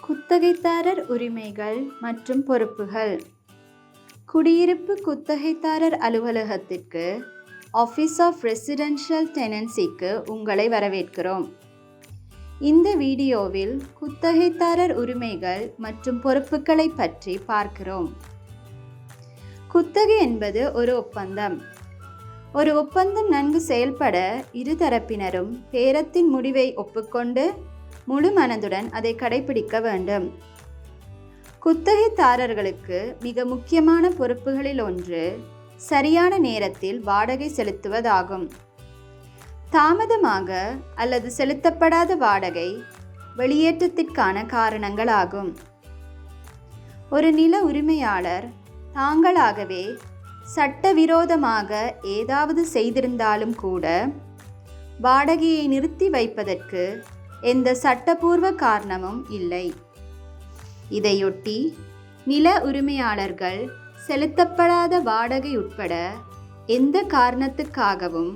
குத்தகைதாரர் உரிமைகள் மற்றும் பொறுப்புகள். குடியிருப்பு குத்தகைதாரர் அலுவலகத்திற்கு ஆஃபீஸ் ஆஃப் ரெசிடென்ஷியல் டெனன்சிக்கு உங்களை வரவேற்கிறோம். இந்த வீடியோவில் குத்தகைதாரர் உரிமைகள் மற்றும் பொறுப்புகளை பற்றி பார்க்கிறோம். குத்தகை என்பது ஒரு ஒப்பந்தம். ஒரு ஒப்பந்தம் நன்கு செயல்பட இருதரப்பினரும் பேரத்தின் முடிவை ஒப்புக்கொண்டு முழு மனதுடன் அதை கடைபிடிக்க வேண்டும். குத்தகைதாரர்களுக்கு மிக முக்கியமான பொறுப்புகளில் ஒன்று சரியான நேரத்தில் வாடகை செலுத்துவதாகும். தாமதமாக அல்லது செலுத்தப்படாத வாடகை வெளியேற்றத்திற்கான காரணங்களாகும். ஒரு நில உரிமையாளர் தாங்களாகவே சட்டவிரோதமாக ஏதாவது செய்திருந்தாலும் கூட வாடகையை நிறுத்தி வைப்பதற்கு எந்த சட்டபூர்வ காரணமும் இல்லை. இதையொட்டி நில உரிமையாளர்கள் செலுத்தப்படாத வாடகை உட்பட எந்த காரணத்துக்காகவும்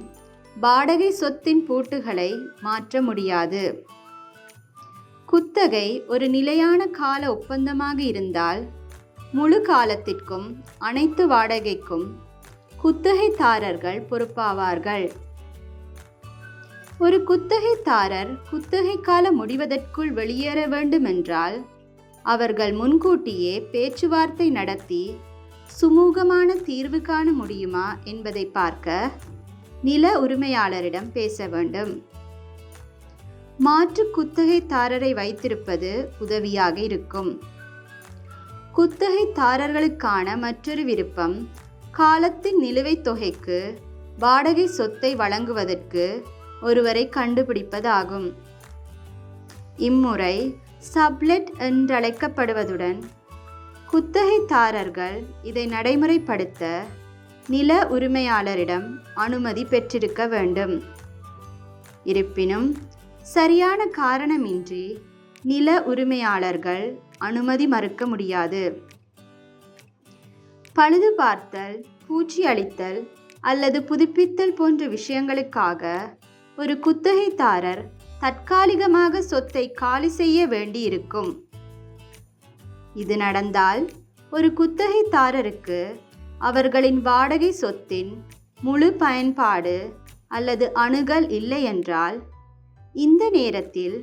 வாடகை சொத்தின் பூட்டுகளை மாற்ற முடியாது. குத்தகை ஒரு நிலையான கால ஒப்பந்தமாக இருந்தால் முழு காலத்திற்கும் அனைத்து வாடகைக்கும் குத்தகைதாரர்கள் பொறுப்பாவார்கள். ஒரு குத்தகைதாரர் குத்தகை காலம் முடிவதற்குள் வெளியேற வேண்டுமென்றால் அவர்கள் முன்கூட்டியே பேச்சுவார்த்தை நடத்தி சுமூகமான தீர்வு காண முடியுமா என்பதை பார்க்க நில உரிமையாளரிடம் பேச வேண்டும். மாற்று குத்தகைதாரரை வைத்திருப்பது உதவியாக இருக்கும். குத்தகைதாரர்களுக்கான மற்றொரு விருப்பம் காலத்தின் நிலுவைத் தொகைக்கு வாடகை சொத்தை வழங்குவதற்கு ஒருவரை கண்டுபிடிப்பதாகும். இம்முறை சப்லெட் என்றழைக்கப்படுவதுடன் குத்தகைதாரர்கள் இதை நடைமுறைப்படுத்த நில உரிமையாளரிடம் அனுமதி பெற்றிருக்க வேண்டும். இருப்பினும் சரியான காரணமின்றி நில உரிமையாளர்கள் அனுமதி மறுக்க முடியாது. பழுது பார்த்தல், பூச்சி அளித்தல் அல்லது புதுப்பித்தல் போன்ற விஷயங்களுக்காக ஒரு குத்தகைதாரர் தற்காலிகமாக சொத்தை காலி செய்ய வேண்டியிருக்கும். இது நடந்தால் ஒரு குத்தகைதாரருக்கு அவர்களின் வாடகை சொத்தின் முழு பயன்பாடு அல்லது அணுகல் இல்லை என்றால் இந்த நேரத்தில்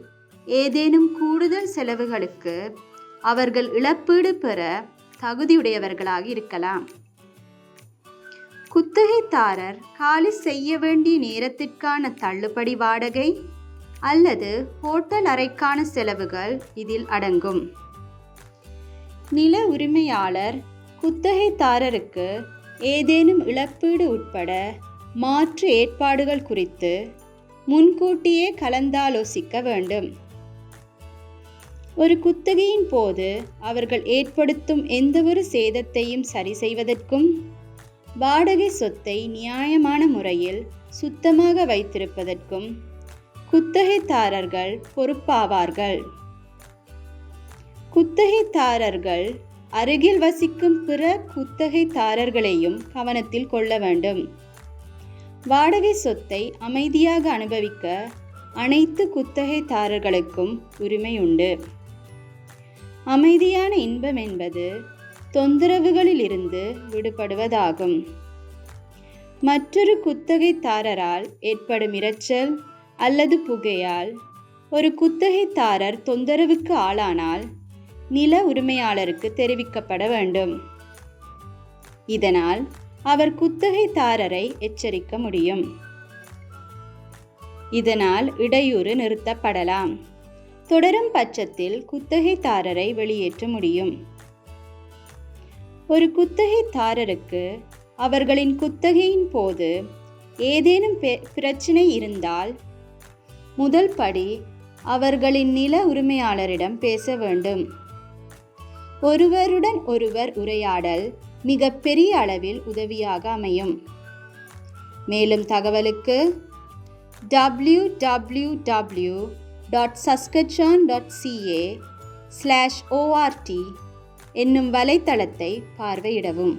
ஏதேனும் கூடுதல் செலவுகளுக்கு அவர்கள் இழப்பீடு பெற தகுதியுடையவர்களாக இருக்கலாம். குத்தகைதாரர் காலி செய்ய வேண்டிய நேரத்திற்கான தள்ளுபடி வாடகை அல்லது ஹோட்டல் அறைக்கான செலவுகள் இதில் அடங்கும். நில உரிமையாளர் குத்தகைதாரருக்கு ஏதேனும் இழப்பீடு உட்பட மாற்று ஏற்பாடுகள் குறித்து முன்கூட்டியே கலந்தாலோசிக்க வேண்டும். ஒரு குத்தகையின் போது அவர்கள் ஏற்படுத்தும் எந்தவொரு சேதத்தையும் சரி செய்வதற்கும் வாடகை சொத்தை நியாயமான முறையில் சுத்தமாக வைத்திருப்பதற்கும் குத்தகைதாரர்கள் பொறுப்பாவார்கள். குத்தகைதாரர்கள் அருகில் வசிக்கும் பிற குத்தகைதாரர்களையும் கவனத்தில் கொள்ள வேண்டும். வாடகை சொத்தை அமைதியாக அனுபவிக்க அனைத்து குத்தகைதாரர்களுக்கும் உரிமை உண்டு. அமைதியான இன்பம் என்பது தொந்தரவுகளில் இருந்து விடுபடுவதாகும். மற்றொரு குத்தகைதாரரால் ஏற்படும் இரைச்சல் அல்லது புகையால் ஒரு குத்தகைதாரர் தொந்தரவுக்கு ஆளானால் நில உரிமையாளருக்கு தெரிவிக்கப்பட வேண்டும். இதனால் அவர் குத்தகைதாரரை எச்சரிக்க முடியும். இதனால் இடையூறு நிறுத்தப்படலாம். தொடரும் பட்சத்தில் குத்தகைதாரரை வெளியேற்ற முடியும். ஒரு குத்தகைதாரருக்கு அவர்களின் குத்தகையின் போது ஏதேனும் பிரச்சனை இருந்தால் முதல் படி அவர்களின் நில உரிமையாளரிடம் பேச வேண்டும். ஒருவருடன் ஒருவர் உரையாடல் மிக பெரிய அளவில் உதவியாக அமையும். மேலும் தகவலுக்கு www.saskatchewan.ca/ort என்னும் வலைத்தளத்தை பார்வையிடவும்.